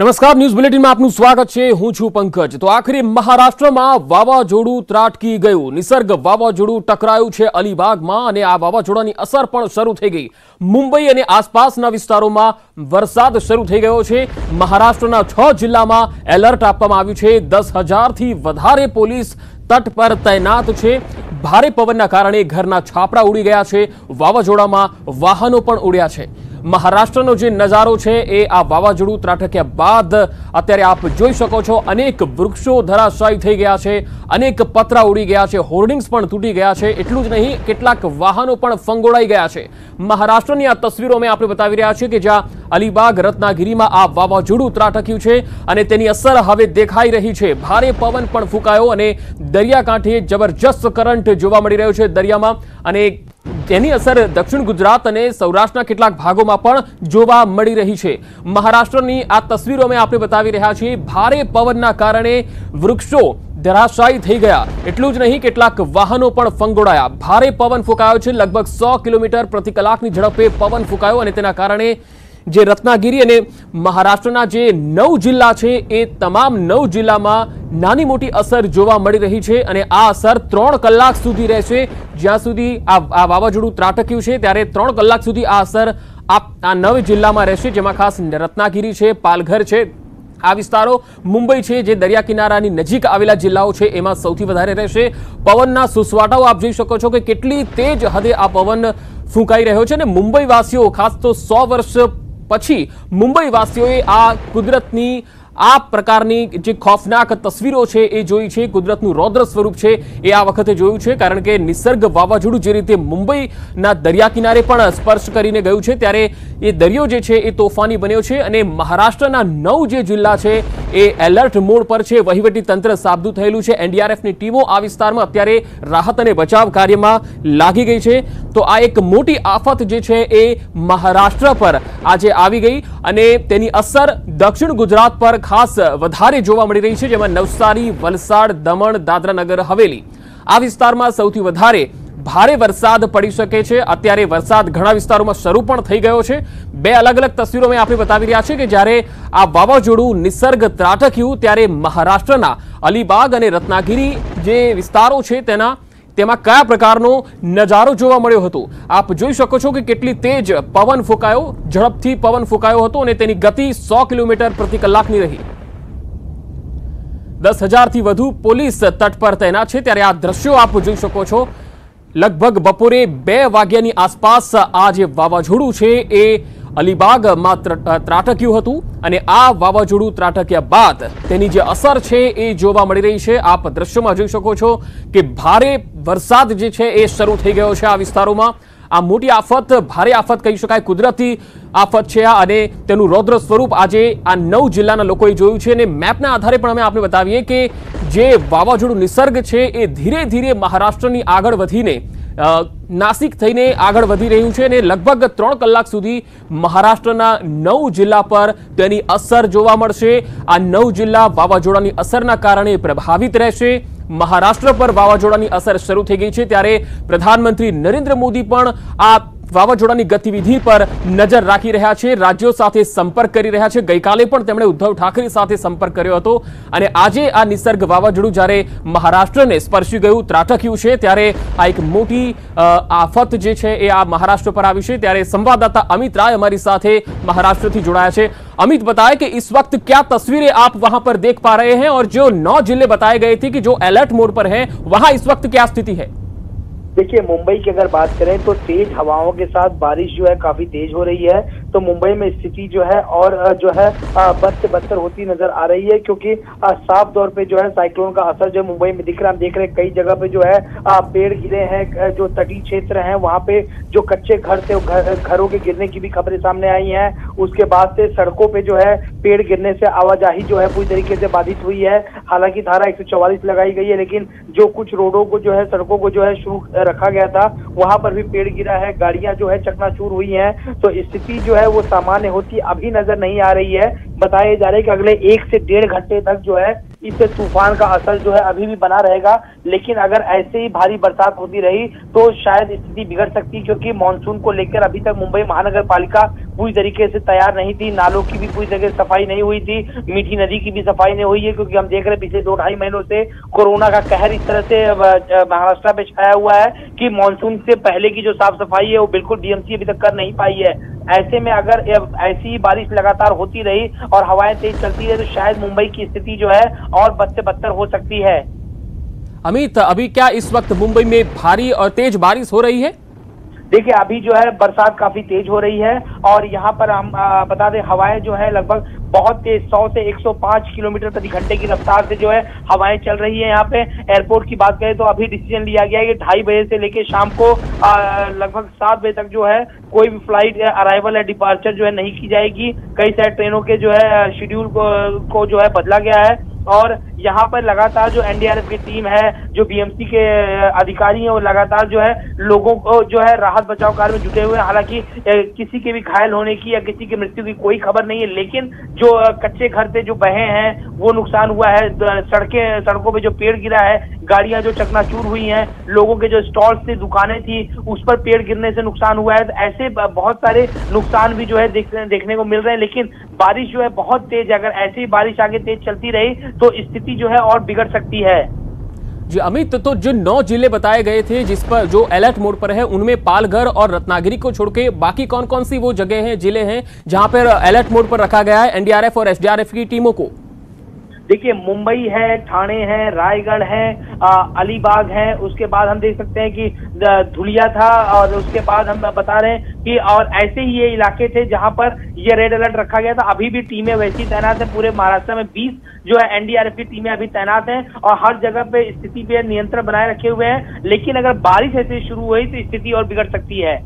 નમસ્કાર, ન્યૂઝ બુલેટિનમાં આપનું સ્વાગત છે। હું છું પંકજ। તો આખરે મહારાષ્ટ્રમાં વાવાઝોડું ત્રાટકી ગયું। નિસર્ગ વાવાઝોડું ટકરાયું છે અલીબાગમાં અને આ વાવાઝોડાની અસર પણ શરૂ થઈ ગઈ। મુંબઈ અને આસપાસના વિસ્તારોમાં વરસાદ શરૂ થઈ ગયો છે। મહારાષ્ટ્રના 6 જિલ્લામાં એલર્ટ આપવામાં આવ્યું છે। 10,000 થી વધારે પોલીસ તટ પર તૈનાત છે। ભારે પવનના કારણે ઘરના છાપરા ઉડી ગયા છે। વાવાઝોડામાં વાહનો પણ ઉડ્યા છે। મહારાષ્ટ્રનો જે નજારો છે એ આ વાવાઝોડું ત્રાટક્યા બાદ અત્યારે આપ જોઈ શકો છો। અનેક વૃક્ષો ધરાશાયી થઈ ગયા છે, અનેક પતરા ઉડી ગયા છે, હોર્ડિંગ્સ પણ તૂટી ગયા છે। એટલું જ નહીં, કેટલાક વાહનો પણ ફંગોળાઈ ગયા છે। મહારાષ્ટ્રની આ તસવીરો અમે આપણે બતાવી રહ્યા છીએ કે જ્યાં અલીબાગ રત્નાગીરીમાં આ વાવાઝોડું ત્રાટક્યું છે અને તેની અસર હવે દેખાઈ રહી છે। ભારે પવન પણ ફૂંકાયો અને દરિયાકાંઠે જબરજસ્ત કરંટ જોવા મળી રહ્યો છે દરિયામાં અને તેની અસર દક્ષિણ ગુજરાત અને સૌરાષ્ટ્રના કેટલાક ભાગોમાં પણ જોવા મળી રહી છે। મહારાષ્ટ્રની આ તસવીરો અમે આપણે બતાવી રહ્યા છીએ। ભારે પવનના કારણે વૃક્ષો ધરાશાયી થઈ ગયા। એટલું જ નહીં, કેટલાક વાહનો પણ ફંગોળાયા। ભારે પવન ફૂંકાયો છે। લગભગ 100 કિલોમીટર પ્રતિ કલાકની ઝડપે પવન ફૂંકાયો અને તેના કારણે જે રત્નાગીરી અને મહારાષ્ટ્રના જે 9 જિલ્લા છે એ તમામ 9 જિલ્લામાં નાની મોટી અસર જોવા મળી રહી છે અને આ અસર 3 કલાક સુધી રહેશે। જ્યાં સુધી આ વાવાઝોડું ત્રાટક્યું છે ત્યારે 3 કલાક સુધી આ અસર આ 9 જિલ્લામાં રહેશે, જેમાં ખાસ રત્નાગીરી છે, પાલઘર છે, આ વિસ્તારો, મુંબઈ છે, જે દરિયા કિનારાની નજીક આવેલા જિલ્લાઓ છે એમાં સૌથી વધારે રહેશે। પવનના સુસવાટાઓ આપ જોઈ શકો છો કે કેટલી તેજ હદે આ પવન ફૂંકાઈ રહ્યો છે અને મુંબઈ વાસીઓ, ખાસ તો 100 વર્ષ પછી મુંબઈ વાસીઓએ આ કુદરતની આ પ્રકારની જે ખોફનાક તસવીરો છે એ જોઈ છે। કુદરતનું રૌદ્ર સ્વરૂપ છે એ આ વખતે જોયું છે, કારણ કે નિસર્ગ વાવાઝોડું જે રીતે મુંબઈના દરિયા કિનારે પણ સ્પર્શ કરીને ગયું છે ત્યારે એ દરિયો જે છે એ તોફાની બન્યો છે અને મહારાષ્ટ્રના 9 જે જિલ્લા છે એ એલર્ટ મોડ પર છે। વહીવટી તંત્ર સાબદું થયેલું છે। એનડીઆરએફની ટીમો આ વિસ્તારમાં અત્યારે રાહત અને બચાવ કાર્યમાં લાગી ગઈ છે। તો આ એક મોટી આફત જે છે એ મહારાષ્ટ્ર પર આજે આવી ગઈ અને તેની અસર દક્ષિણ ગુજરાત પર ખાસ વધારે જોવા મળી રહી છે, જેમાં નવસારી, વલસાડ, દમણ, દાદરા નગર હવેલી આ વિસ્તારમાં સૌથી વધારે ભારે વરસાદ પડી શકે છે। અત્યારે વરસાદ ઘણા વિસ્તારોમાં શરૂ પણ થઈ ગયો છે। 2 અલગ અલગ તસવીરો મેં આપણે બતાવી રહ્યા છે કે જ્યારે આ વાવાઝોડું નિસર્ગ ત્રાટક્યું ત્યારે મહારાષ્ટ્રના અલીબાગ અને રત્નાગીરી જે વિસ્તારો છે તેમાં કયા પ્રકારનો નજારો જોવા મળ્યો હતો। આપ જોઈ શકો છો કે કેટલી તેજ પવન ફૂંકાયો, ઝડપથી પવન ફૂંકાયો હતો અને તેની ગતિ 100 કિલોમીટર પ્રતિ કલાકની રહી। 10,000 થી વધુ પોલીસ તટ પર તૈનાત છે। ત્યારે આ દ્રશ્યો આપ જોઈ શકો છો। લગભગ બપોરે 2 વાગ્યાની આસપાસ આ જે વાવાઝોડું છે એ અલીબાગમાં ત્રાટક્યું હતું અને આ વાવાઝોડું ત્રાટક્યા બાદ તેની જે અસર છે એ જોવા મળી રહી છે। આપ દ્રશ્યોમાં જોઈ શકો છો કે ભારે વરસાદ જે છે એ શરૂ થઈ ગયો છે આ વિસ્તારોમાં। આ મોટી આફત, ભારે આફત કહી શકાય, કુદરતી આફત છે આ અને તેનું રૌદ્ર સ્વરૂપ આજે આ 9 જિલ્લાના લોકોએ જોયું છે અને મેપના આધારે પણ અમે આપણે બતાવીએ કે જે વાવાઝોડું નિસર્ગ છે એ ધીરે ધીરે મહારાષ્ટ્રની આગળ વધીને નાસિક થઈને આગળ વધી રહ્યું છે અને લગભગ 3 કલાક સુધી મહારાષ્ટ્રના 9 જિલ્લા પર તેની અસર જોવા મળશે। આ 9 જિલ્લા વાવાઝોડાની અસરના કારણે પ્રભાવિત રહેશે। મહારાષ્ટ્ર પર વાવાઝોડાની અસર શરૂ થઈ ગઈ છે ત્યારે પ્રધાનમંત્રી નરેન્દ્ર મોદી પણ આ વાવાઝોડાની ગતિવિધિ પર નજર રાખી રહ્યા છે, રાજ્યો સાથે સંપર્ક કરી રહ્યા છે। ગઈકાલે પણ તેમણે ઉદ્ધવ ઠાકરે સાથે સંપર્ક કર્યો હતો અને આજે આ નિસર્ગ વાવાઝોડું જ્યારે મહારાષ્ટ્રને સ્પર્શી ગયું, ત્રાટક્યું છે ત્યારે આ એક મોટી આફત જે છે એ આ મહારાષ્ટ્ર पर આવી છે। ત્યારે संवाददाता अमित राय हमारी साथ महाराष्ट्र થી જોડાયા છે। अमित, बताएं कि इस वक्त क्या तस्वीरें आप वहां पर देख पा रहे हैं और जो 9 जिले बताए गए थे कि जो अलर्ट मोड पर हैं, वहां इस वक्त क्या स्थिति है? देखिए, मुंबई की अगर बात करें तो तेज हवाओं के साथ बारिश जो है काफी तेज हो रही है। तो मुंबई में स्थिति जो है और जो है बद से बदतर होती नजर आ रही है, क्योंकि साफ तौर पे जो है साइक्लोन का असर जो मुंबई में दिख रहा है। हम देख रहे हैं कई जगह पे जो है पेड़ गिरे हैं। जो तटीय क्षेत्र हैं वहाँ पे जो कच्चे घर थे, घरों के गिरने की भी खबरें सामने आई हैं। उसके बाद से सड़कों पे जो है पेड़ गिरने से आवाजाही जो है पूरी तरीके से बाधित हुई है। हालांकि धारा 144 लगाई गई है, लेकिन जो कुछ रोडों को जो है, सड़कों को जो है शुरू रखा गया था, वहां पर भी पेड़ गिरा है, गाड़ियां जो है चकनाचूर हुई हैं। तो स्थिति जो है वो सामान्य होती अभी नजर नहीं आ रही है। बताया जा रहा है कि अगले 1 से 1.5 घंटे तक जो है इस तूफान का असर जो है अभी भी बना रहेगा। लेकिन अगर ऐसे ही भारी बरसात होती रही तो शायद स्थिति बिगड़ सकती, क्योंकि मानसून को लेकर अभी तक मुंबई महानगर पालिका पूरी तरीके से तैयार नहीं थी। नालों की भी पूरी तरह से सफाई नहीं हुई थी, मीठी नदी की भी सफाई नहीं हुई है, क्योंकि हम देख रहे हैं पिछले 2-2.5 महीनों से कोरोना का कहर इस तरह से महाराष्ट्र पे छाया हुआ है कि मानसून से पहले की जो साफ सफाई है वो बिल्कुल बीएमसी अभी तक कर नहीं पाई है। ऐसे में अगर ऐसी ही बारिश लगातार होती रही और हवाएं तेज चलती रही तो शायद मुंबई की स्थिति जो है और बद से बदतर हो सकती है। अमित, अभी क्या इस वक्त मुंबई में भारी और तेज बारिश हो रही है? देखिए, अभी जो है बरसात काफी तेज हो रही है और यहाँ पर हम बता दें हवाएं जो है लगभग बहुत तेज 100 से 105 किलोमीटर प्रति घंटे की रफ्तार से जो है हवाएं चल रही है। यहाँ पे एयरपोर्ट की बात करें तो अभी डिसीजन लिया गया है कि 2:30 बजे से लेकर शाम को लगभग 7 बजे तक जो है कोई भी फ्लाइट अराइवल या डिपार्चर जो है नहीं की जाएगी। कई सारे ट्रेनों के जो है शेड्यूल को जो है बदला गया है और यहाँ पर लगातार जो एनडीआरएफ की टीम है, जो बीएमसी के अधिकारी हैं, वो लगातार जो है लोगों को जो है राहत बचाव कार्य में जुटे हुए हैं। हालांकि किसी के भी घायल होने की या किसी की मृत्यु की कोई खबर नहीं है, लेकिन जो कच्चे घर थे जो बहे हैं वो नुकसान हुआ है। सड़कों पे जो पेड़ गिरा है, गाड़ियां जो चकनाचूर हुई हैं, लोगों के जो स्टॉल्स थी, दुकानें थी, उस पर पेड़ गिरने से नुकसान हुआ है। तो ऐसे बहुत सारे नुकसान भी जो है देखने को मिल रहे हैं। लेकिन बारिश जो है बहुत तेज है, अगर ऐसी बारिश आगे तेज चलती रही तो स्थिति जो है और बिगड़ सकती है। जी अमित, तो जो 9 जिले बताए गए थे जिस पर जो अलर्ट मोड पर है, उनमें पालघर और रत्नागिरी को छोड़ के बाकी कौन कौन सी वो जगह हैं, जिले हैं जहां पर अलर्ट मोड पर रखा गया है एनडीआरएफ और एसडीआरएफ की टीमों को? देखिए, मुंबई है, ठाणे है, रायगढ़ है, अलीबाग है, उसके बाद हम देख सकते हैं कि धुलिया था और उसके बाद हम बता रहे हैं कि और ऐसे ही ये इलाके थे जहां पर ये रेड अलर्ट रखा गया था। अभी भी टीमें वैसी तैनात है। पूरे महाराष्ट्र में 20 जो है एनडीआरएफ की टीमें अभी तैनात हैं और हर जगह पे स्थिति पे नियंत्रण बनाए रखे हुए हैं। लेकिन अगर बारिश ऐसे शुरू हुई तो स्थिति और बिगड़ सकती है।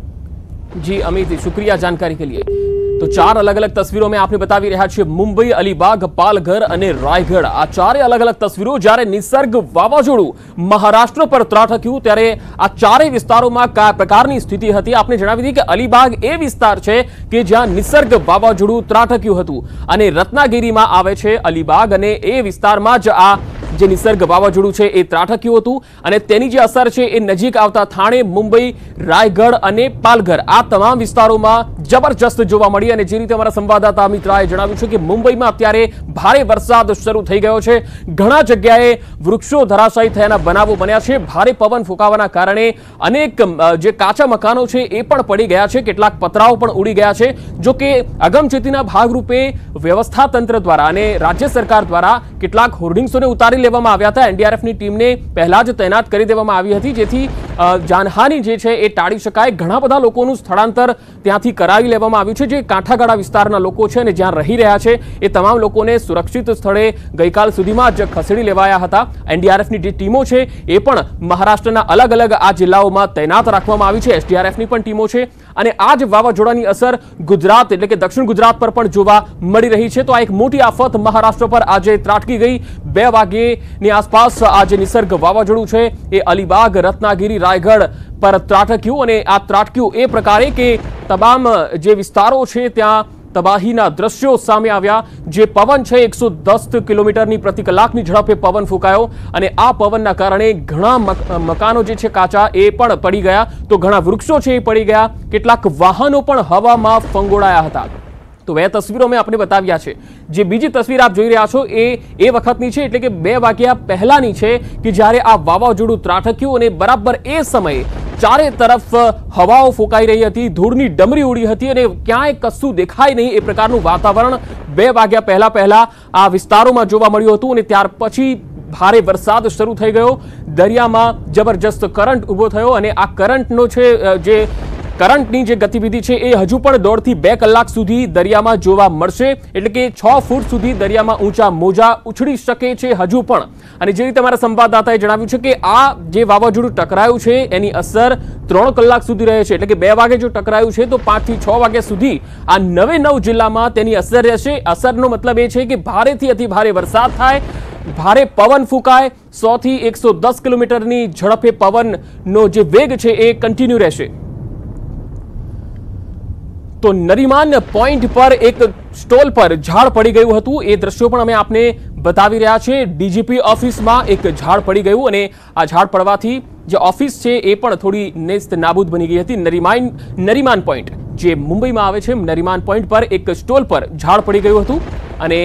जी अमित, शुक्रिया जानकारी के लिए। तो 4 अलग अलग तस्वीरों में आपने बताવી રહ્યા છે મુંબઈ, અલીબાગ, પાલઘર અને રાયગઢ આ 4 અલગ અલગ તસવીરો જ્યારે નિસર્ગ વાવાઝોડું મહારાષ્ટ્ર પર ત્રાટક્યું ત્યારે આ 4 વિસ્તારોમાં કયા પ્રકારની સ્થિતિ હતી આપને જણાવી દી કે અલીબાગ એ વિસ્તાર છે કે જ્યાં નિસર્ગ વાવાઝોડું ત્રાટક્યું હતું અને રત્નાગીરીમાં આવે છે અલીબાગ અને એ વિસ્તારમાં જ આ જે નિસર્ગ વાવાઝોડું છે એ ત્રાટક્યું હતું અને તેની જે અસર છે એ નજીક આવતા થાણે, મુંબઈ, રાયગઢ અને પાલઘર આ તમામ વિસ્તારોમાં જબરજસ્ત જોવા મળી અને જે રીતે અમારા સંવાદદાતા અમિત રાયે જણાવ્યું છે કે મુંબઈમાં અત્યારે ભારે વરસાદ શરૂ થઈ ગયો છે। ઘણા જગ્યાએ વૃક્ષો ધરાશાયી થયાના બનાવો બન્યા છે। ભારે પવન ફૂંકાવાના કારણે અનેક જે કાચા મકાનો છે એ પણ પડી ગયા છે, કેટલાક પતરાઓ પણ ઉડી ગયા છે। જો કે અગમચેતીના ભાગરૂપે વ્યવસ્થા તંત્ર દ્વારા અને રાજ્ય સરકાર દ્વારા કેટલાક હોર્ડિંગ્સોને ઉતારી લેવામાં આવ્યા હતા। એનડીઆરએફની ટીમને પહેલા જ તૈનાત કરી દેવામાં આવી હતી જેથી જાનહાનિ જે છે એ ટાળી શકાય। ઘણા બધા લોકોનું સ્થળાંતર ત્યાંથી કરાવી લેવામાં આવ્યું છે। જે કાંઠાગાળા વિસ્તારના લોકો છે અને જ્યાં રહી રહ્યા છે એ તમામ લોકોને સુરક્ષિત સ્થળે ગઈકાલ સુધીમાં જ ખસેડી લેવાયા હતા। એનડીઆરએફની જે ટીમો છે એ પણ મહારાષ્ટ્રના અલગ અલગ આ જિલ્લાઓમાં તૈનાત રાખવામાં આવી છે। એસડીઆરએફની પણ ટીમો છે અને આ જ વાવાઝોડાની અસર ગુજરાત એટલે કે દક્ષિણ ગુજરાત પર પણ જોવા મળી રહી છે। તો આ એક મોટી આફત મહારાષ્ટ્ર પર આજે ત્રાટકી ગઈ। 2 વાગ્યાની આસપાસ આ જે નિસર્ગ વાવાઝોડું છે એ અલીબાગ, રત્નાગીરી, રાયગઢ પર ત્રાટક્યું અને આ ત્રાટક્યું એ પ્રકારે કે તમામ જે વિસ્તારો છે ત્યાં તબાહીના દ્રશ્યો સામે આવ્યા। જે પવન છે 110 કિલોમીટરની પ્રતિ કલાકની ઝડપે પવન ફૂંકાયો અને આ પવનના કારણે ઘણા મકાનો જે છે કાચા એ પણ પડી ગયા, તો ઘણા વૃક્ષો છે એ પડી ગયા, કેટલાક વાહનો પણ હવામાં ફંગોળાયા હતા। તો એ તસવીરો મેં આપને બતાવ્યા છે। જે બીજી તસવીર આપ જોઈ રહ્યા છો એ વખતની છે એટલે કે 2 વાગ્યા પહેલાની છે કે જ્યારે આ વાવાઝોડું ત્રાટક્યું અને બરાબર એ સમયે ચારે તરફ હવાઓ ફૂંકાઈ રહી હતી, ધૂળની ડમરી ઉડી હતી અને ક્યાંય કશું દેખાય નહીં એ પ્રકારનું વાતાવરણ 2 વાગ્યા પહેલા આ વિસ્તારોમાં જોવા મળ્યું હતું અને ત્યાર પછી ભારે વરસાદ શરૂ થઈ ગયો। દરિયામાં જબરજસ્ત કરંટ ઊભો થયો અને આ કરંટનો છે જે કરંટની જે ગતિવિધિ છે એ હજુ પણ 1.5 થી 2 કલાક સુધી દરિયામાં જોવા મળશે। એટલે કે 6 ફૂટ સુધી દરિયામાં ઊંચા મોજા ઉછળી શકે છે હજુ પણ। અને જે રીતે અમારા સંવાદદાતાએ જણાવ્યું છે કે આ જે વાવાઝોડું ટકરાયું છે એની અસર 3 કલાક સુધી રહે છે। એટલે કે 2 વાગે જો ટકરાયું છે તો 5 થી 6 વાગ્યા સુધી આ 9 જિલ્લામાં તેની અસર રહેશે। અસરનો મતલબ એ છે કે ભારેથી અતિ ભારે વરસાદ થાય, ભારે પવન ફૂંકાય, 100 થી 110 કિલોમીટરની ઝડપે પવનનો જે વેગ છે એ કન્ટિન્યુ રહેશે। તો નરીમાન પોઈન્ટ પર એક સ્ટોલ પર ઝાડ પડી ગયું હતું એ દ્રશ્યો પણ અમે આપને બતાવી રહ્યા છે। ડીજીપી ઓફિસમાં એક ઝાડ પડી ગયું અને આ ઝાડ પડવાથી જે ઓફિસ છે એ પણ થોડી નેસ્ત નાબૂદ બની ગઈ હતી। નરીમાન પોઈન્ટ જે મુંબઈમાં આવે છે નરીમાન પોઈન્ટ પર એક સ્ટોલ પર ઝાડ પડી ગયું હતું અને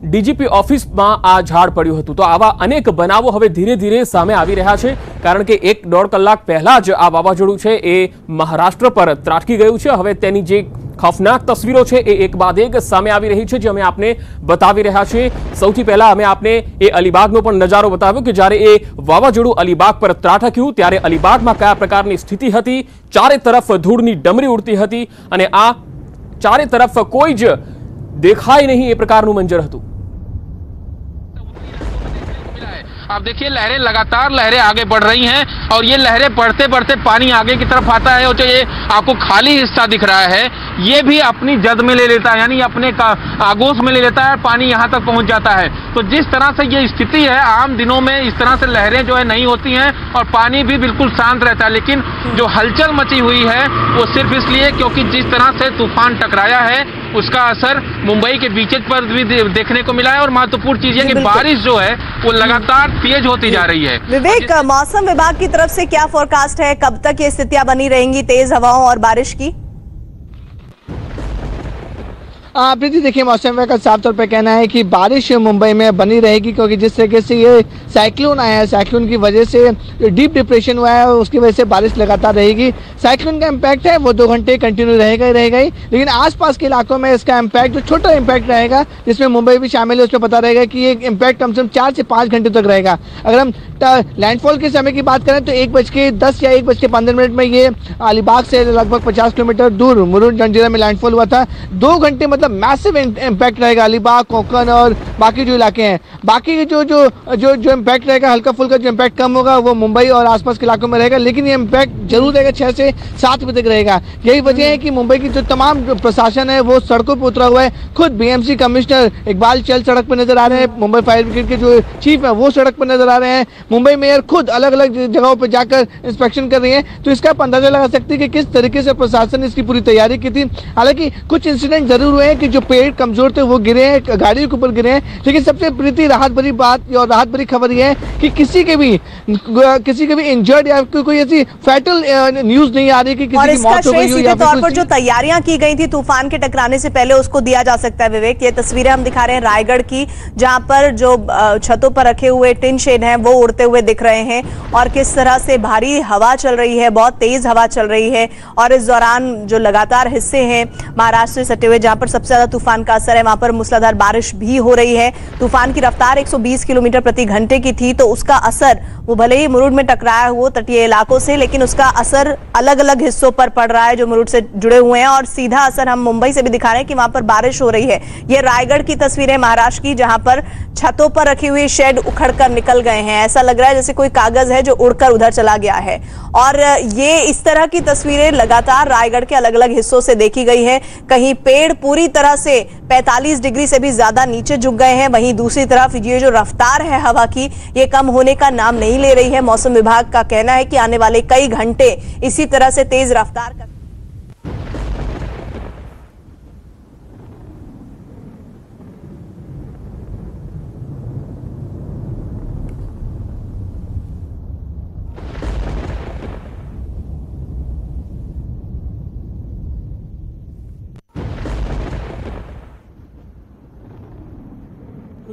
ડીજીપી ઓફિસમાં આ ઝાડ પડ્યું હતું. તો આવા અનેક બનાવો હવે ધીરે ધીરે સામે આવી રહ્યા છે, કારણ કે 1-1.5 કલાક પહેલા જ આ વાવાઝોડું છે એ મહારાષ્ટ્ર પર ત્રાટકી ગયું છે. હવે તેની જે ખૌફનાક તસવીરો છે એ એક બાદ એક સામે આવી રહી છે, જે અમે આપને બતાવી રહ્યા છીએ. સૌથી પહેલા અમે આપને એ અલીબાગનો પણ નજારો બતાવ્યો કે જ્યારે એ વાવાઝોડું અલીબાગ પર ત્રાટક્યું ત્યારે અલીબાગમાં કયા પ્રકારની સ્થિતિ હતી. ચારે તરફ ધૂળની ડમરી ઉડતી હતી અને આ ચારે તરફ કોઈ જ દેખાય નહીં એ પ્રकारનું મંજર હતું. आप देखिए लहरें लगातार आगे बढ़ रही हैं और ये लहरें बढ़ते बढ़ते पानी आगे की तरफ आता है और जो ये आपको खाली हिस्सा दिख रहा है ये भी अपनी जद में ले लेता है, यानी अपने आगोश में ले लेता है, पानी यहाँ तक पहुँच जाता है. तो जिस तरह से ये स्थिति है आम दिनों में इस तरह से लहरें जो है नहीं होती हैं और पानी भी बिल्कुल शांत रहता है, लेकिन जो हलचल मची हुई है वो सिर्फ इसलिए क्योंकि जिस तरह से तूफान टकराया है उसका असर मुंबई के बीचेज पर भी देखने को मिला है. और महत्वपूर्ण चीज है कि बारिश जो है वो लगातार तेज होती जा रही है. विवेक, मौसम विभाग की तरफ से क्या फोरकास्ट है, कब तक ये स्थितियां बनी रहेंगी तेज हवाओं और बारिश की? प्रीति, देखिए मौसम विभाग का साफ तौर पे कहना है कि बारिश मुंबई में बनी रहेगी, क्योंकि जिस तरीके से ये साइक्लोन आया है, साइक्लोन की वजह से डीप डिप्रेशन हुआ है और उसकी वजह से बारिश लगातार रहेगी. साइक्लोन का इम्पैक्ट है वो 2 घंटे कंटिन्यू रहेगा ही रहेगा ही, लेकिन आसपास के इलाकों में इसका इम्पैक्ट जो छोटा इम्पैक्ट रहेगा, जिसमें मुंबई भी शामिल है, उसमें पता रहेगा कि ये इम्पैक्ट कम से कम 4 से 5 घंटे तक रहेगा. अगर हम लैंडफॉल के समय की बात करें तो 1:10 या 1:15 में ये अलीबाग से लगभग 50 किलोमीटर दूर मुरुड जंजीरा में लैंडफॉल हुआ था. 2 घंटे मतलब मैसिव इम्पैक्ट रहेगा अलीबाग, कोंकण और बाकी जो इलाके हैं. बाकी के जो इम्पैक्ट रहेगा, हल्का फुल्का जो इम्पैक्ट कम होगा वो मुंबई और आसपास के इलाकों में रहेगा, लेकिन ये इम्पैक्ट जरूर रहेगा. 6 से 7 बजे तक रहेगा. यही वजह है कि मुंबई की जो तमाम प्रशासन है वो सड़कों पर उतरा हुआ है. खुद बीएमसी कमिश्नर इकबाल चहल सड़क पर नजर आ रहे हैं, मुंबई फायर ब्रिगेड के जो चीफ है वो सड़क पर नजर आ रहे हैं, मुंबई मेयर खुद अलग अलग जगहों पर जाकर इंस्पेक्शन कर रही है. तो इसका आप अंदाजा लगा सकते हैं कि किस तरीके से प्रशासन ने इसकी पूरी तैयारी की थी. हालांकि कुछ इंसिडेंट जरूर हुए हैं कि जो पेड़ कमजोर थे वो गिरे हैं, गाड़ी के ऊपर गिरे हैं, लेकिन सबसे प्रीति राहत भरी बात और राहत भरी खबर यह है कि किसी के भी इंजर्ड या कोई ऐसी फैटल न्यूज नहीं आ रही कि किसी की मौत हो गई हो. सीधे तौर पर जो तैयारियां की गई थी तूफान के टकराने से पहले उसको दिया जा सकता है. विवेक, ये तस्वीरें हम दिखा रहे हैं रायगढ़ की, जहां पर जो छतों पर रखे हुए टिन शेड हैं वो उड़ते हुए दिख रहे हैं और किस तरह से भारी हवा चल रही है, बहुत तेज हवा चल रही है. और इस दौरान जो लगातार हिस्से हैं महाराष्ट्र से सटे हुए जहां पर सबसे ज्यादा तूफान का असर है वहां पर मूसलाधार बारिश भी हो रही है. तूफान की रफ्तार 120 किलोमीटर प्रति घंटे की थी, तो उसका असर वो भले ही मुरुड में टकराया हुआ तटीय इलाकों से, लेकिन उसका असर अलग अलग हिस्सों पर पड़ रहा है जो मुरुड से जुड़े हुए हैं. और सीधा असर हम मुंबई से भी दिखा रहे हैं कि वहां पर बारिश हो रही है. ये रायगढ़ की तस्वीरें महाराष्ट्र की, जहां पर छतों पर रखी हुई शेड उखड़कर निकल गए हैं. ऐसा लग रहा है जैसे कोई कागज है जो उड़कर उधर चला गया है. और ये इस तरह की तस्वीरें लगातार रायगढ़ के अलग अलग हिस्सों से देखी गई है. कहीं पेड़ पूरी तरह से 45 डिग्री से भी ज्यादा नीचे झुक गए हैं, वहीं दूसरी तरफ ये जो रफ्तार है हवा की ये कम होने का नाम नहीं ले रही है. मौसम विभाग का कहना है कि आने वाले कई घंटे इसी तरह से तेज रफ्तार का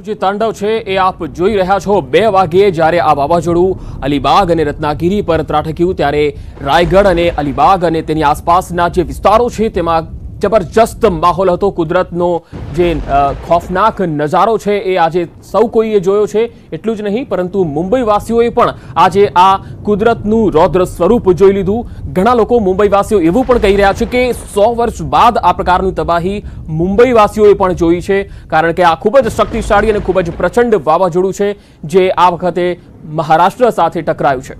જે તાંડવ છે એ આપ જોઈ રહ્યા છો. 2 વાગ્યે જ્યારે આ વાવાઝોડું અલીબાગ અને રત્નાગીરી પર ત્રાટક્યું ત્યારે રાયગઢ અને અલીબાગ અને તેની આસપાસના જે વિસ્તારો છે તેમાં જબરજસ્ત માહોલ હતો. કુદરતનો જે ખૌફનાક નજારો છે એ આજે સૌ કોઈએ જોયો છે. એટલું જ નહીં પરંતુ મુંબઈવાસીઓએ પણ આજે આ કુદરતનું રૌદ્ર સ્વરૂપ જોઈ લીધું. ઘણા લોકો મુંબઈવાસીઓ એવું પણ કહી રહ્યા છે કે 100 વર્ષ બાદ આ પ્રકારની તબાહી મુંબઈવાસીઓએ પણ જોઈ છે, કારણ કે આ ખૂબ જ શક્તિશાળી અને ખૂબ જ પ્રચંડ વાવાઝોડું છે જે આ વખતે મહારાષ્ટ્ર સાથે ટકરાયું છે.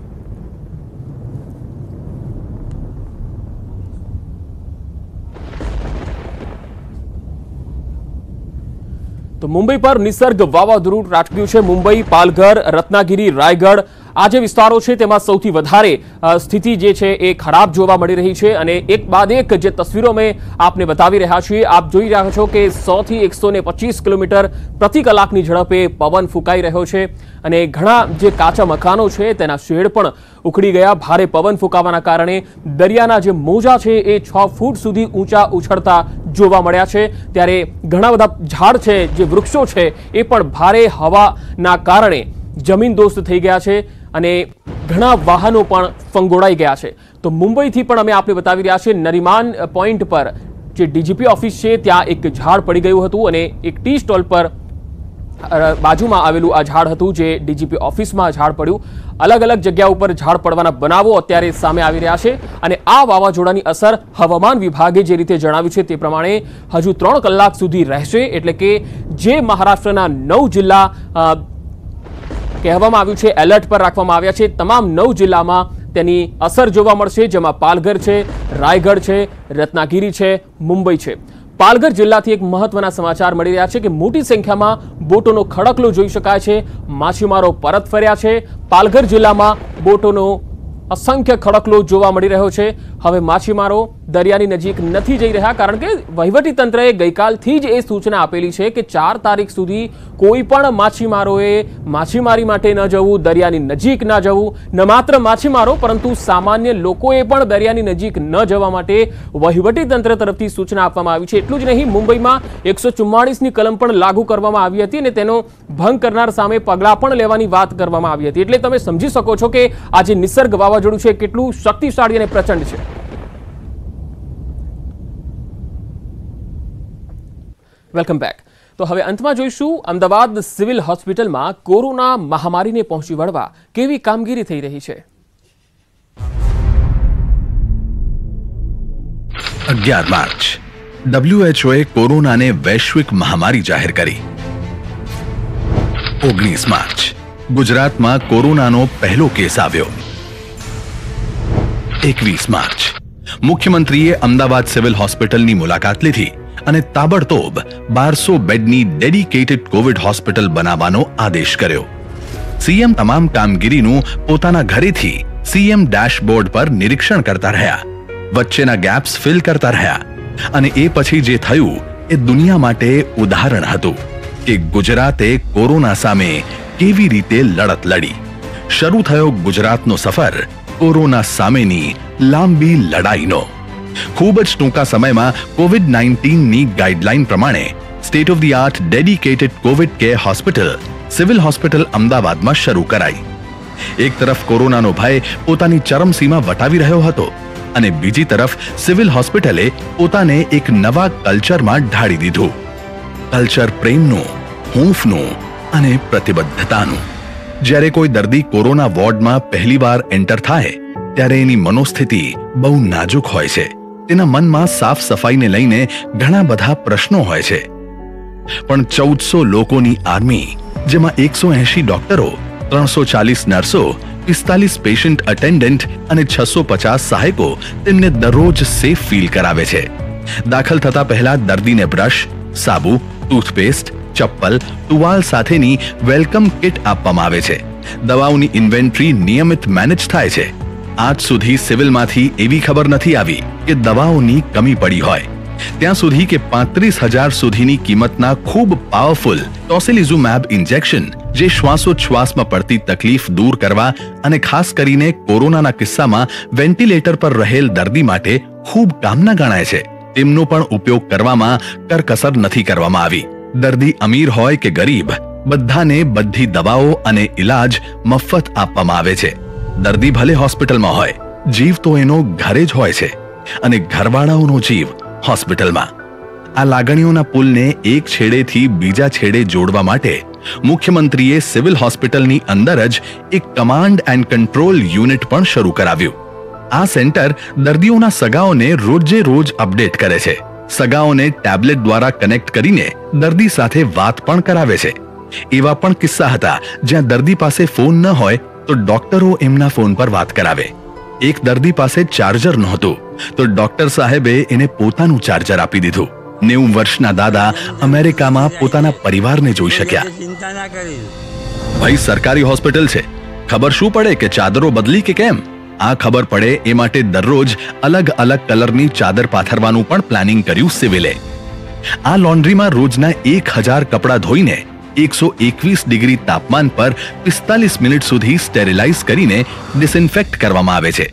તો મુંબઈ પર નિસર્ગ વાવાઝોડું ત્રાટક્યું છે. મુંબઈ, પાલઘર, રત્નાગીરી, રાયગઢ આ જે વિસ્તારો છે તેમાં સૌથી વધારે સ્થિતિ જે છે એ ખરાબ જોવા મળી રહી છે. અને એક બાદ એક જે તસવીરો અમે આપને બતાવી રહ્યા છીએ, આપ જોઈ રહ્યા છો કે 100 થી 125 કિલોમીટર પ્રતિ કલાકની ઝડપે પવન ફૂંકાઈ રહ્યો છે. અને ઘણા જે કાચા મકાનો છે તેના શેડ પણ ઉખડી ગયા. ભારે પવન ફૂંકાવાના કારણે દરિયાના જે મોજા છે એ 6 ફૂટ સુધી ઊંચા ઉછળતા જોવા મળ્યા છે. ત્યારે ઘણા બધા ઝાડ છે, જે વૃક્ષો છે એ પણ ભારે હવાના કારણે જમીનદોસ્ત થઈ ગયા છે અને ઘણા વાહનો પણ ફંગોળાઈ ગયા છે. તો મુંબઈથી પણ અમે આપને બતાવી રહ્યા છીએ, નરીમાન પોઈન્ટ પર જે ડીજીપી ઓફિસ છે ત્યાં એક ઝાડ પડી ગયું હતું અને એક ટી સ્ટોલ પર બાજુમાં આવેલું આ ઝાડ હતું, જે ડીજીપી ઓફિસમાં ઝાડ પડ્યું. અલગ અલગ જગ્યા ઉપર ઝાડ પડવાના બનાવો અત્યારે સામે આવી રહ્યા છે. અને આ વાવાઝોડાની અસર હવામાન વિભાગે જે રીતે જણાવ્યું છે તે પ્રમાણે હજુ 3 કલાક સુધી રહેશે. એટલે કે જે મહારાષ્ટ્રના 9 જિલ્લા કહેવામાં આવ્યું છે, એલર્ટ પર રાખવામાં આવ્યા છે, તમામ 9 જિલ્લામાં તેની અસર જોવા મળશે, જેમાં પાલઘર છે, રાયગઢ છે, રત્નાગીરી છે, મુંબઈ છે. પાલઘર જિલ્લાથી એક મહત્વના સમાચાર મળી રહ્યા છે કે મોટી સંખ્યામાં બોટોનો ખડકલો જોઈ શકાય છે. માછીમારો પરત ફર્યા છે. પાલઘર જિલ્લામાં બોટોનો અસંખ્ય ખડકલો જોવા મળી રહ્યો છે. હવે માછીમારો દરિયાની નજીક નથી જઈ રહ્યા, કારણ કે વહીવટીતંત્રએ ગઈકાલથી જ એ સૂચના આપેલી છે કે 4 તારીખ સુધી કોઈ પણ માછીમારોએ માછીમારી માટે ન જવું, દરિયાની નજીક ન જવું. ન માત્ર માછીમારો પરંતુ સામાન્ય લોકોએ પણ દરિયાની નજીક ન જવા માટે વહીવટીતંત્ર તરફથી સૂચના આપવામાં આવી છે. એટલું જ નહીં, મુંબઈમાં 144ની કલમ પણ લાગુ કરવામાં આવી હતી અને તેનો ભંગ કરનાર સામે પગલાં પણ લેવાની વાત કરવામાં આવી હતી. એટલે તમે સમજી શકો છો કે આ જે નિસર્ગ વાવાઝોડું છે કેટલું શક્તિશાળી અને પ્રચંડ છે. Welcome back. તો હવે અંતમાં જોઈશું અમદાવાદ સિવિલ હોસ્પિટલમાં કોરોના મહામારીને પહોંચી વળવા કેવી કામગીરી થઈ રહી છે. 11 માર્ચ WHOએ કોરોનાને વૈશ્વિક મહામારી જાહેર કરી. 19 માર્ચ ગુજરાતમાં કોરોનાનો પહેલો કેસ આવ્યો. 21 માર્ચ મુખ્યમંત્રીએ અમદાવાદ સિવિલ હોસ્પિટલની મુલાકાત લીધી અને તાબડતોબ 1200 બેડની ડેડિકેટેડ કોવિડ હોસ્પિટલ બનાવવાનો આદેશ કર્યો. સીએમ તમામ કામગીરીનું પોતાના ઘરેથી સીએમ ડેશબોર્ડ પર નિરીક્ષણ કરતા રહ્યા, વચ્ચેના ગેપ્સ ફિલ કરતા રહ્યા. અને એ પછી જે થયું એ દુનિયા માટે ઉદાહરણ હતું કે ગુજરાતે કોરોના સામે કેવી રીતે લડત લડી. શરૂ થયો ગુજરાતનો સફર કોરોના સામેની લાંબી લડાઈનો. ખૂબ જ ટૂંકા સમયમાં કોવિડ-19ની ગાઈડલાઈન પ્રમાણે state of the art dedicated Covid care hospital civil hospital અમદાવાદમાં શરૂ કરાઈ. એક તરફ કોરોનાનો ભય પોતાની ચરમસીમા વટાવી રહ્યો હતો અને બીજી તરફ સિવિલ હોસ્પિટલે પોતાને એક નવા કલ્ચરમાં ઢાળી દીધું. કલ્ચર પ્રેમનું, હૂંફનું અને પ્રતિબદ્ધતાનું. જ્યારે કોઈ દર્દી કોરોના વોર્ડમાં પહેલીવાર એન્ટર થાય ત્યારે એની મનોસ્થિતિ બહુ નાજુક હોય છે. તેના મનમાં સાફ સફાઈને લઈને ઘણા બધા પ્રશ્નો હોય છે. પણ 1400 લોકોની આર્મી, જેમાં 180 ડોક્ટરો, 340 નર્સો, 45 પેશન્ટ અટેન્ડન્ટ અને 650 સહાયકો તેમને દરરોજ સેફ ફીલ કરાવે છે. દાખલ થતા પહેલા દર્દીને બ્રશ, સાબુ, ટૂથપેસ્ટ, ચપ્પલ, ટુવાલ સાથેની વેલકમ કિટ આપવામાં આવે છે. દવાઓની ઇન્વેન્ટરી નિયમિત મેનેજ થાય છે. આજ સુધી સિવિલમાંથી એવી ખબર નથી આવી કે દવાઓની કમી પડી હોય. ત્યાં સુધી કે 35,000 સુધીની કિંમતના ખૂબ પાવરફુલ ટોસિલિઝુમેબ ઇન્જેક્શન, જે શ્વાસોચ્છ્વાસમાં પડતી તકલીફ દૂર કરવા અને ખાસ કરીને કોરોનાના કિસ્સામાં વેન્ટિલેટર પર રહેલ દર્દી માટે ખૂબ કામના ગણાય છે, તેમનો પણ ઉપયોગ કરવામાં કરકસર નથી કરવામાં આવી. દર્દી અમીર હોય કે ગરીબ, બધાને બધી દવાઓ અને ઇલાજ મફત આપવામાં આવે છે. દર્દી ભલે હોસ્પિટલમાં હોય, જીવ તો એનો ઘરે જ હોય છે અને ઘરવાળાઓનો જીવ હોસ્પિટલમાં. આ લાગણીઓના પુલને એક છેડેથી બીજા છેડે જોડવા માટે મુખ્યમંત્રીએ સિવિલ હોસ્પિટલની અંદર જ એક કમાન્ડ એન્ડ કંટ્રોલ યુનિટ પણ શરૂ કરાવ્યું. આ સેન્ટર દર્દીઓના સગાઓને રોજે રોજ અપડેટ કરે છે. સગાઓને ટેબ્લેટ દ્વારા કનેક્ટ કરીને દર્દી સાથે વાત પણ કરાવે છે. એવા પણ કિસ્સા હતા જ્યાં દર્દી પાસે ફોન ન હોય તો ડોક્ટરો એમના ફોન પર વાત કરાવે. એક દર્દી પાસે ચાર્જર નહોતું તો ડોક્ટર સાહેબે એને પોતાનું ચાર્જર આપી દીધું. 90 વર્ષના દાદા અમેરિકામાં પોતાના પરિવારને જોઈ શક્યા. ભાઈ સરકારી હોસ્પિટલ છે, ખબર શું પડે કે ચાદરો બદલી કે કેમ? આ ખબર પડે એ માટે દરરોજ અલગ અલગ કલરની ચાદર પાથરવાનું પણ પ્લાનિંગ કર્યું સિવિલે. આ લોન્ડ્રીમાં રોજના 1000 કપડાં ધોઈને 121 ડિગ્રી તાપમાન પર 45 મિનિટ સુધી સ્ટેરિલાઇઝ કરીને ડિસઇન્ફેક્ટ કરવામાં આવે છે.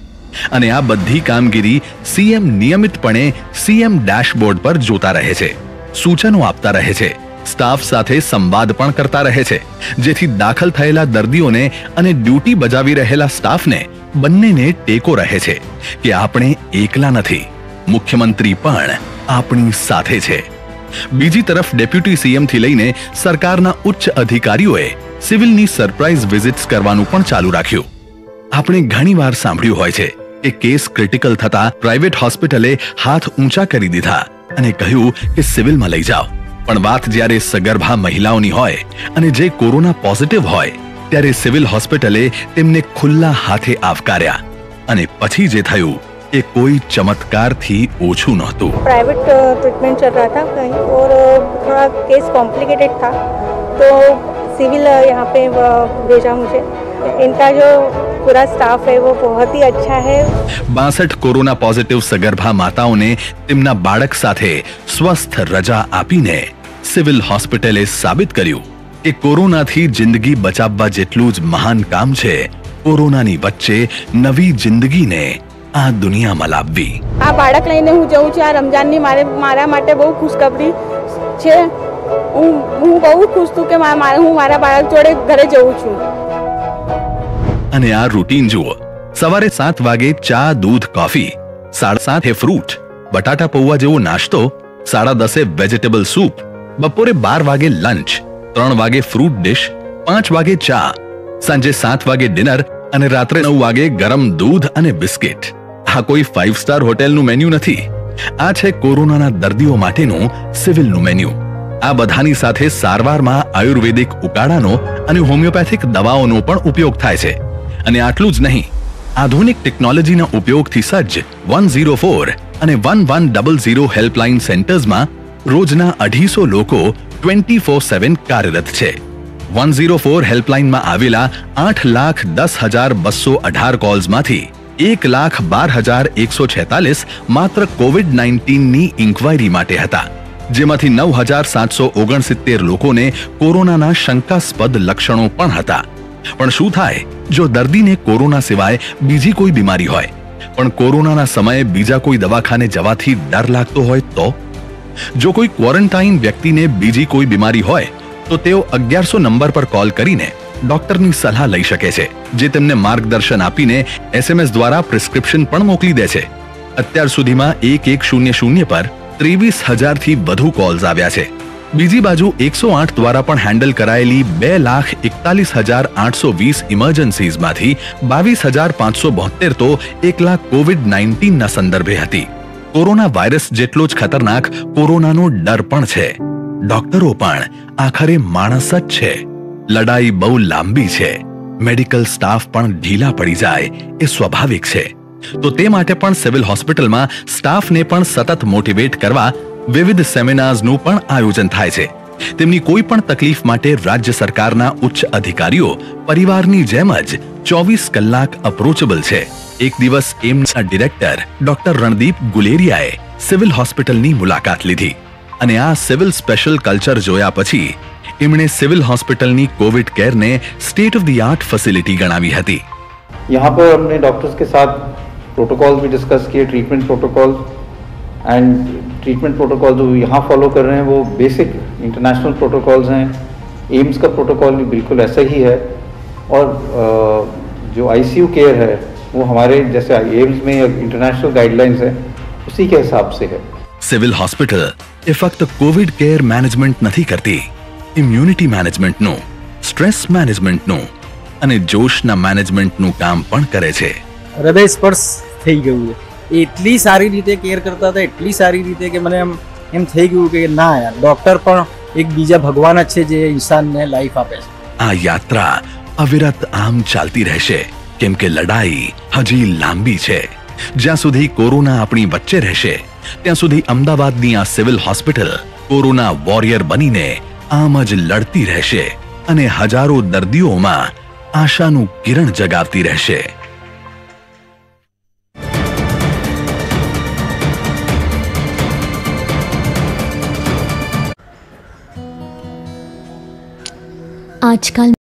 અને આ બધી કામગીરી સીએમ નિયમિતપણે સીએમ ડેશબોર્ડ પર જોતા રહે છે, સૂચનો આપતા રહે છે, સ્ટાફ સાથે સંવાદ પણ કરતા રહે છે, જેથી દાખલ થયેલા દર્દીઓને અને ડ્યુટી બજાવી રહેલા સ્ટાફને બંનેને ટેકો રહે છે કે આપણે એકલા નથી, મુખ્યમંત્રી પણ આપણી સાથે છે. બીજી તરફ ડેપ્યુટી સીએમ થી લઈને સરકારના ઉચ્ચ અધિકારીઓએ સિવિલની સરપ્રાઇઝ વિઝિટ્સ કરવાનું પણ ચાલુ રાખ્યું. આપણે ઘણીવાર સાંભળ્યું હોય છે કે કેસ ક્રિટિકલ થતા પ્રાઇવેટ હોસ્પિટલે હાથ ઊંચા કરી દીધા અને કહ્યું કે સિવિલમાં લઈ જાઓ. પણ વાત જ્યારે સગર્ભા મહિલાઓની હોય અને જે કોરોના પોઝિટિવ હોય ત્યારે સિવિલ હોસ્પિટલે તેમને ખુલ્લા હાથે આવકાર્યા અને પછી જે થયું એ કોઈ ચમત્કારથી ઓછું નહોતું. प्राइवेट ट्रीटमेंट चल रहा था कहीं और थोड़ा केस कॉम्प्लिकेटेड था तो सिविल यहाँ पे भेजा मुझे. इनका जो पूरा स्टाफ है वो बहुत ही अच्छा है. 62 કોરોના પોઝિટિવ સગર્ભા માતાઓને તેમના બાળક સાથે સ્વસ્થ રજા આપીને સિવિલ હોસ્પિટલે સાબિત કર્યું કે કોરોનાથી જિંદગી બચાવવા જેટલું જ મહાન કામ છે કોરોનાની વચ્ચે નવી જિંદગીને આ દુનિયામાં લાવવી. આ બાળક લઈને હું જઉં છું. આ રમજાનની મારા માટે બહુ ખુશખબરી છે. હું બહુ ખુશ છું કે હું મારા બાળક જોડે ઘરે જઉં છું. અને આ રૂટીન જુઓ, સવારે 7 વાગે ચા દૂધ કોફી, 7:30 ફ્રૂટ બટાટા પૌવા જેવો નાસ્તો, 10:30 વેજીટેબલ સૂપ, બપોરે 12 વાગે લંચ, 3 વાગે ફ્રૂટ ડિશ, 5 વાગે ચા, સાંજે 7 વાગે ડિનર અને રાત્રે 9 વાગે ગરમ દૂધ અને બિસ્કિટ. આ કોઈ 5 સ્ટાર હોટેલનું મેન્યુ નથી, આ છે કોરોનાના દર્દીઓ માટેનું સિવિલનું મેન્યુ. આ બધાની સાથે સારવારમાં આયુર્વેદિક ઉકાળાનો અને હોમિયોપેથિક દવાઓનો પણ ઉપયોગ થાય છે. અને આટલું જ નહીં, આધુનિક ટેકનોલોજીના ઉપયોગથી સજ્જ 104 અને 1100 હેલ્પલાઇન સેન્ટર્સમાં રોજના 250 લોકો 24/7 કાર્યરત છે. 104 હેલ્પલાઇનમાં આવેલા 8,10,218 કોલ્સમાંથી 1,12,146 માત્ર કોવિડ-19ની ઇન્ક્વાયરી માટે હતા, જેમાંથી 9,769 લોકોને કોરોનાના શંકાસ્પદ લક્ષણો પણ હતા. પણ શું થાય જો દર્દીને કોરોના સિવાય બીજી કોઈ બીમારી હોય પણ કોરોનાના સમયે બીજા કોઈ દવાખાને જવાથી ડર લાગતો હોય તો? જો કોઈ ક્વોરન્ટાઇન વ્યક્તિને બીજી કોઈ બીમારી હોય તો તેઓ 1100 નંબર પર કોલ કરીને ડોક્ટરની સલાહ લઈ શકે છે, જે તેમને માર્ગદર્શન આપીને SMS દ્વારા પ્રિસ્ક્રિપ્શન પણ મોકલી દે છે. અત્યાર સુધીમાં 1100 પર 23,000 થી વધુ કોલ્સ આવ્યા છે. બીજી બાજુ 108 દ્વારા પણ હેન્ડલ કરાયેલી 2,41,820 ઇમરજન્સીઝમાંથી 22,572 તો એકલા કોવિડ-19ના સંદર્ભે હતી. કોરોના વાયરસ જેટલો જ ખતરનાક કોરોનાનો ડર પણ છે. ડોક્ટરો પણ આખરે માણસ જ છે. લડાઈ બહુ લાંબી છે. મેડિકલ સ્ટાફ પણ ઢીલા પડી જાય એ સ્વાભાવિક છે. તો તે માટે પણ સિવિલ હોસ્પિટલમાં સ્ટાફને પણ સતત મોટિવેટ કરવા વિવિધ સેમિનાર્સનું પણ આયોજન થાય છે. તેમની કોઈ પણ તકલીફ માટે રાજ્ય સરકારના ઉચ્ચ અધિકારીઓ પરિવારની જેમ જ 24 કલાક અપ્રોચેબલ છે. એક દિવસ એમ્સના ડિરેક્ટર ડોક્ટર રણદીપ ગુલેરિયાએ સિવિલ હોસ્પિટલની મુલાકાત લીધી અને આ સિવિલ સ્પેશિયલ કલ્ચર જોયા પછી એમણે સિવિલ હોસ્પિટલની કોવિડ કેરને state of the art facility ગણાવી હતી. यहाँ पर हमने डॉक्टर्स के साथ प्रोटोकॉल्स भी डिस्कस किए, treatment protocol and treatment protocol जो यहाँ फॉलो कर रहे हैं वो बेसिक इंटरनेशनल प्रोटोकॉल्स हैं. एम्स का प्रोटोकॉल भी बिल्कुल ऐसा ही है और जो ICU केयर है वो हमारे जैसे एम्स में इंटरनेशनल गाइडलाइंस है उसी के हिसाब से है. સિવિલ હોસ્પિટલ એ ફક્ત કોવિડ કેર મેનેજમેન્ટ નથી કરતી, ઇમ્યુનિટી મેનેજમેન્ટનું, સ્ટ્રેસ મેનેજમેન્ટનું અને જોશના મેનેજમેન્ટનું કામ પણ કરે છે. હૃદય સ્પર્શ થઈ ગયું છે. એટલી સારી રીતે કેર કરતા હતા, એટલી સારી રીતે કે મને એમ થઈ ગયું કે ના યાર, ડોક્ટર પણ એક બીજા ભગવાન જ છે જે ઇન્સાનને લાઈફ આપે છે. આ યાત્રા અવિરત આમ ચાલતી રહેશે કેમ કે લડાઈ હજી લાંબી છે. જ્યાં સુધી કોરોના આપણી વચ્ચે રહેશે ત્યાં સુધી અમદાવાદની આ સિવિલ હોસ્પિટલ કોરોના વોરિયર બનીને આમ જ લડતી રહેશે અને હજારો દર્દીઓમાં આશાનું કિરણ જગાવતી રહેશે. आजकल